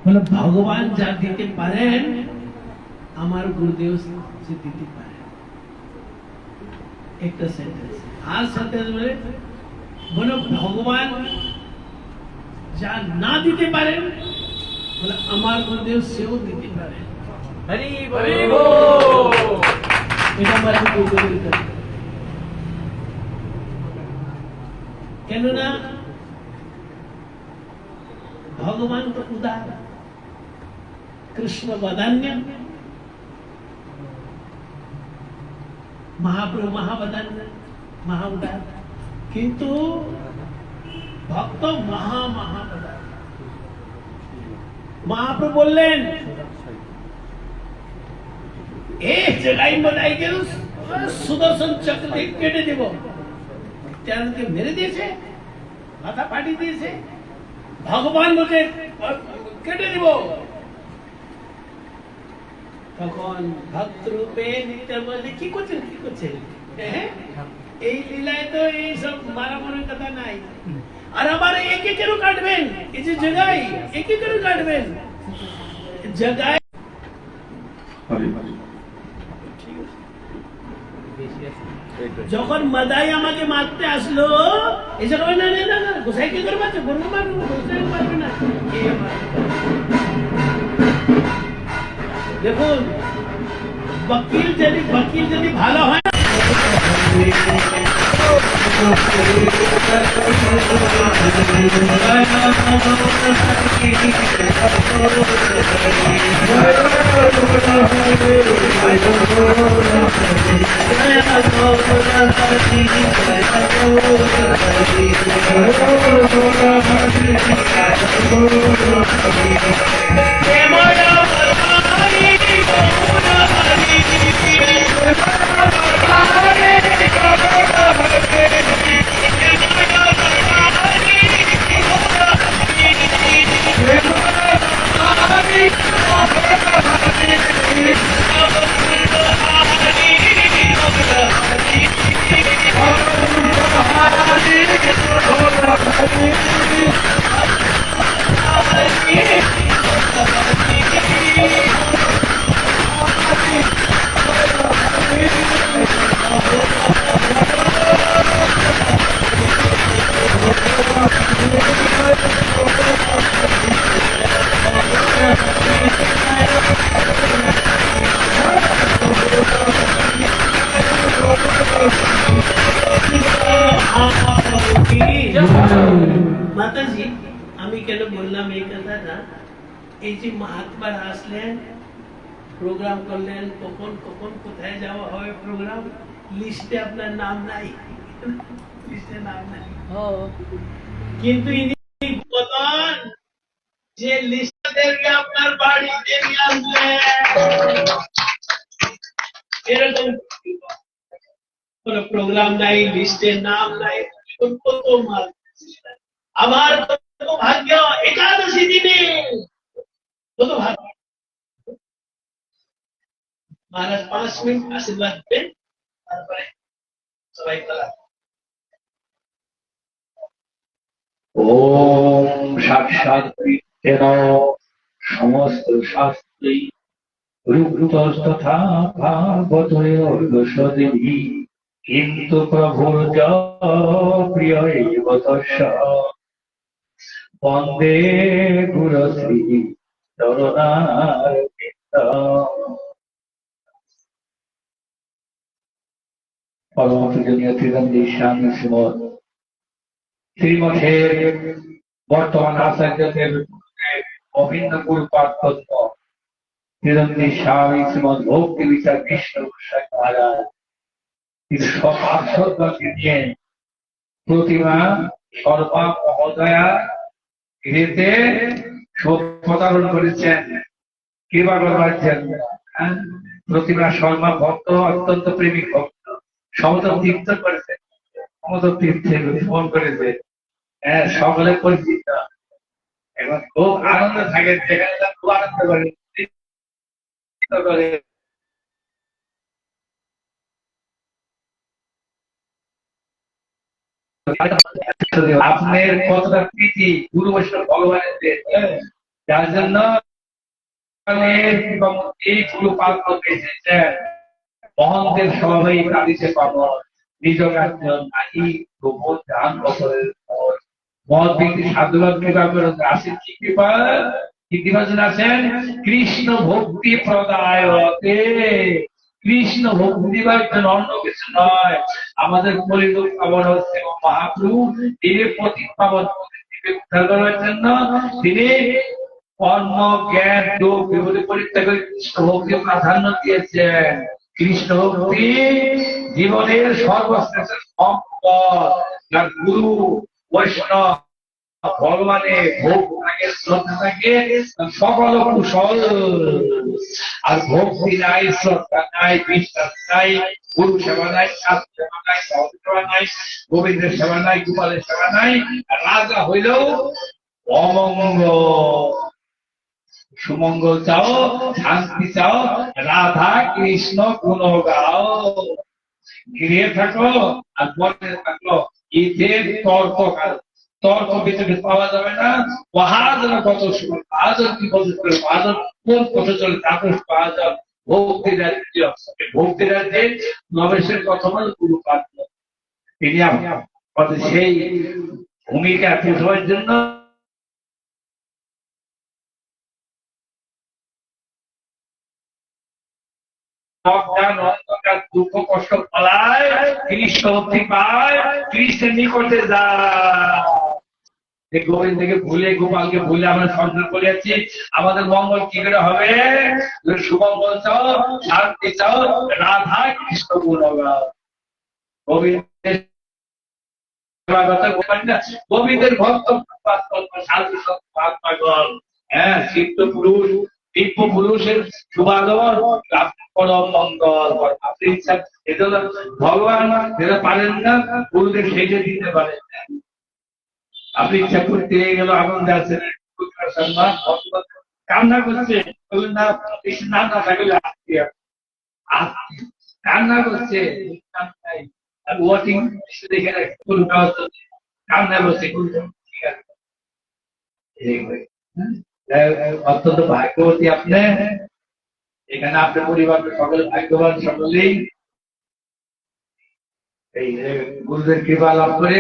বলে ভগবান যা দিতে পারেন আমার গুরুদেব সে দিতে পারেন। একটা সেন্টেন্স আর সেন্টেন্স বলে ভগবান যা না দিতে পারেন বলে আমার গুরুদেব সেও দিতে পারেন। হরি বল। এটা মানে কেননা ভগবান তো উদার, কৃষ্ণ বদান্য, মহাপ্রভু মহাবদান্য, মহা উদার, কিন্তু ভক্ত মহাবদার। মহাপ্রভু বললেন एक जगह बनाई के सुदर्शन चक्र केटे देव के मेरे देश है माथा फाटी देश है भगवान बोले केटे देव তখন ভক্ত রূপে নিতে বলে কি করছেন এই লীলায় তো এই সব মারামারির কথা নাই। আর আবার একে কেন কাটবেন? এই যে জায়গায় একে কেন কাটবেন? জায়গায় যখন মাদাই আমাকে মারতে আসলো এসে কবে না না না গোসাই কি করবে? বলবো মারবো, গোসাই পারবে না। দেখুন বকিল যদি ভালো হয় মাতাজি আমি কেন বললাম এই কথাটা, এই যে মহাত্মারা আসলেন প্রোগ্রাম করলেন, কখন কখন কোথায় যাওয়া হবে প্রোগ্রাম লিস্টে আপনার নাম নাই, লিস্টে নাম নাই, কিন্তু ইনি বলেন যে লিস্টে আপনার বাড়িতে নিয়ে আসলেন এরকম কোনো প্রোগ্রাম নাই, লিস্টে নাম নাই, কত মাল। আমার কত ভাগ্য একাদশী দিনে, কত ভাগ্য। মহারাজ 5 মিনিট আশীর্বাদ দেন, তারপরে সবাই করা। ওম সাক্ষাৎ সমস্ত শাস্ত্রী রূপতস্তথা ভাগবতোর্গসদেবী কিন্তু প্রভুর প্রিয় এব তস্য বন্দে গুরুশ্রী চরণার পরম পূজনীয় ত্রিগন্ধী স্বামী শ্রীমঠের বর্তমান আচার্যদের অভিন্ন গুরুপাত্র ত্রিগন্ধী স্বামী শ্রীমদ ভক্তি বিচার বিষ্ণু গোস্বামী মহারাজ তিনি সব পার্শ্বদকে নিয়ে প্রতিমা সর্বা মহোদয়া গৃহেতে শোক প্রতারণ করেছেন। কিভাবে পাচ্ছেন? প্রতিমা শর্মা ভক্ত, অত্যন্ত প্রেমিক ভক্ত, সমতল তীর্থ করেছে, সমতল তীর্থে ফোন করেছে, সকলে পরিচিত। এখন খুব আনন্দ থাকে, যেখানে খুব আনন্দ করে আপনার কতটা প্রীতি গুরু বৈষ্ণব ভগবানের যার জন্য এই গুরুপাল করতে এসেছেন মহন্তের স্বাভাবিক কাঁদিতে পাবন নিজ কার্য নাহি গোপন ধ্যান বছরের পর মহৎ ব্যক্তি সাধুবাদ কৃপা করেন আসেন কি কৃপা কীর্তিভাজন আছেন কৃষ্ণ ভক্তি প্রদায়তে কৃষ্ণ ভক্তি দিবার জন্য অন্য কিছু নয় আমাদের পরিলোক পাবন হচ্ছে মহাপ্রভু তিনি পতিত পাবন উদ্ধার করার জন্য তিনি কর্ম জ্ঞান যোগ বিপদে পরীক্ষা করে কৃষ্ণ ভক্তি প্রাধান্য দিয়েছেন কৃষ্ণ ভক্তি জীবনের সর্বশ্রেষ্ঠ সম্পদ যার গুরু বৈষ্ণব ভগবানে ভোগ থাকে শ্রদ্ধা থাকে সকল কুশল আর ভক্তি নাই শ্রদ্ধা নাই বিশ্বাস নাই গুরু সেবা নাই শাস্ত্র সেবা নাই সহজ সেবা নাই গোবিন্দের সেবা নাই গোপালের সেবা নাই রাজা হইলেও অমঙ্গল সুমঙ্গল চাও শান্তি চাও রাধা কৃষ্ণ গুণ গাও গৃহে থাকো আর বনে থাকলো ঈদের তর্ক তর্ক ভিতরে পাওয়া যাবে না মহাজন কত সময় মহাজন কি বলতে পারে মহাজন কোন পথে চলে তাপস পাওয়া যাবে ভক্তি রাজ্যে ভক্তি রাজ্যে নবেশের কথা বলে গুরু পাত্র তিনি আমাদের সেই ভূমিকা পেশার জন্য দুঃখ কষ্ট ফলায় কৃষ্ণ ভক্তি পায় কৃষ্ণের নিকটে যায় গোবিন্দকে ভুলে গোপালকে ভুলে আমরা সন্ধান করিয়াছি আমাদের মঙ্গল কি করে হবে সুমঙ্গল চাও শান্তি চাও রাধা কৃষ্ণ গুণ গাও গোবিন্দের গোবিন্দের ভক্ত সাধু সন্ত মহাত্মাগণ হ্যাঁ সিদ্ধ পুরুষ দিব্য পুরুষের শুভাগমন পরম মঙ্গল আপনি ইচ্ছা এজন্য ভগবান যেটা পারেন না গুরুদেব সেইটা দিতে পারেন না আপনি ইচ্ছা করতে গেল আনন্দ আছেন সম্মান কান্না করছে না নাম না থাকলে কান্না করছে ওয়াটিং দেখে কান্না করছে ঠিক আছে অত্যন্ত ভাগ্যবতী আপনি এখানে আপনার পরিবারের সকল ভাগ্যবান সকলেই এই গুরুদের কৃপা লাভ করে